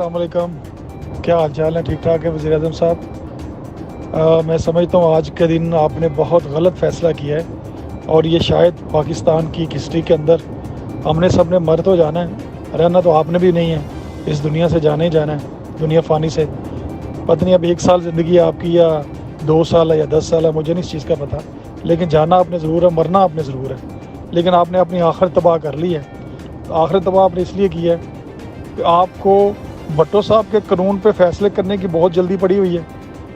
अस्सलाम वालेकुम। क्या हाल चाल है? ठीक ठाक है वज़ीर आज़म साहब। मैं समझता हूँ आज के दिन आपने बहुत गलत फ़ैसला किया है और ये शायद पाकिस्तान की हिस्ट्री के अंदर हमने सब ने मर तो जाना है, रहना तो आपने भी नहीं है, इस दुनिया से जाना ही जाना है, दुनिया फ़ानी से। पता नहीं अब 1 साल ज़िंदगी आपकी या 2 साल है या 10 साल है, मुझे नहीं इस चीज़ का पता, लेकिन जाना आपने ज़रूर है, मरना आपने ज़रूर है। लेकिन आपने अपनी आखिरत तबाह कर ली है। आखिरत तबाह आपने इसलिए की है कि आपको भट्टो साहब के कानून पे फ़ैसले करने की बहुत जल्दी पड़ी हुई है।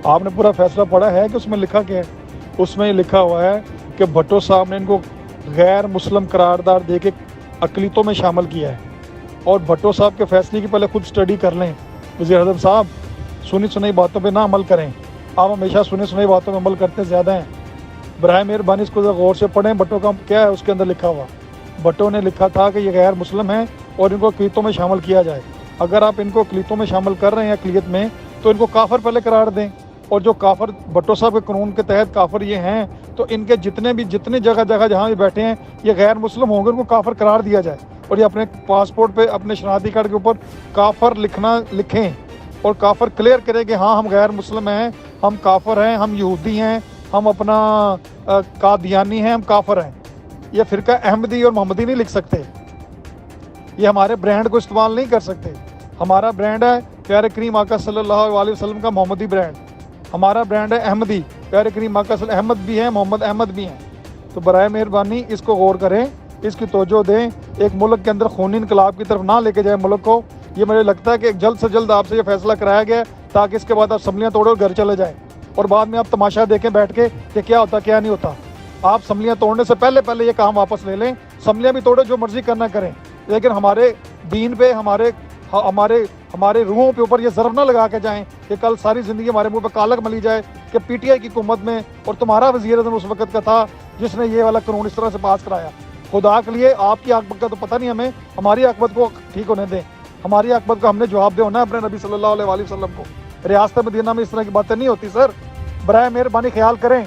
आपने पूरा फ़ैसला पढ़ा है कि उसमें लिखा क्या है? उसमें लिखा हुआ है कि भट्टो साहब ने इनको गैर मुस्लिम करारदार दे के अक़लियतों में शामिल किया है। और भट्टो साहब के फ़ैसले की पहले खुद स्टडी कर लें। वज़ीर आज़म साहब, सुनी सुनाई बातों पे ना अमल करें। आप हमेशा सुनी सुनाई बातों में अमल करते ज़्यादा हैं। बराए मेहरबानी इसको ज़रा गौर से पढ़ें। भट्टो का क्या है उसके अंदर लिखा हुआ? भट्टो ने लिखा था कि ये गैर मुस्लिम हैं और इनको अक़लियतों में शामिल किया जाए। अगर आप इनको अक़लियतों में शामिल कर रहे हैं अक़लियत में, तो इनको काफिर पहले करार दें। और जो काफिर भट्टो साहब के कानून के तहत काफिर ये हैं, तो इनके जितने जगह जगह जहाँ ये बैठे हैं ये गैर मुस्लिम होंगे, उनको काफिर करार दिया जाए। और ये अपने पासपोर्ट पे अपने शनाख्ती कार्ड के ऊपर काफिर लिखें और काफिर क्लियर करें कि हाँ हम गैर मुस्लिम हैं, हम काफिर हैं, हम यहूदी हैं, हम अपना कादियानी हैं, हम काफिर हैं। ये फ़िरका अहमदी और मोहम्मदी नहीं लिख सकते। ये हमारे ब्रांड को इस्तेमाल नहीं कर सकते। हमारा ब्रांड है प्यारे करीम आका सल्लल्लाहु अलैहि वसल्लम का मोहम्मदी ब्रांड। हमारा ब्रांड है अहमदी, प्यारे करीम आका अहमद भी हैं, मोहम्मद अहमद भी हैं। तो बराए मेहरबानी इसको गौर करें, इसकी तवज्जो दें। एक मुल्क के अंदर खूनी इनकलाब की तरफ ना लेके जाए मुल्क को। ये मुझे लगता है कि एक जल्द से जल्द आपसे ये फैसला कराया गया है ताकि इसके बाद आप असम्बलियाँ तोड़ो और घर चले जाएँ और बाद में आप तमाशा देखें बैठ के कि क्या होता क्या नहीं होता। आप असम्बलियाँ तोड़ने से पहले ये काम वापस ले लें। असम्बलियाँ भी तोड़ो, जो मर्जी करना करें, लेकिन हमारे दीन पे, हमारे रूहों पे ऊपर ये ज़र्फ ना लगा के जाएं कि कल सारी ज़िंदगी हमारे मुंह पे कालक मली जाए कि पीटीआई की हुकूमत में और तुम्हारा वज़ीर आज़म उस वक्त का था जिसने ये वाला कानून इस तरह से पास कराया। खुदा के लिए आपकी आकबत का तो पता नहीं हमें, हमारी आकबत को ठीक होने दें। हमारी आकबत का हमने जवाब दे होना है अपने नबी सल्लल्लाहु अलैहि वसल्लम को। रियासत मदीना में इस तरह की बातें नहीं होती सर। बराए मेहरबानी ख्याल करें।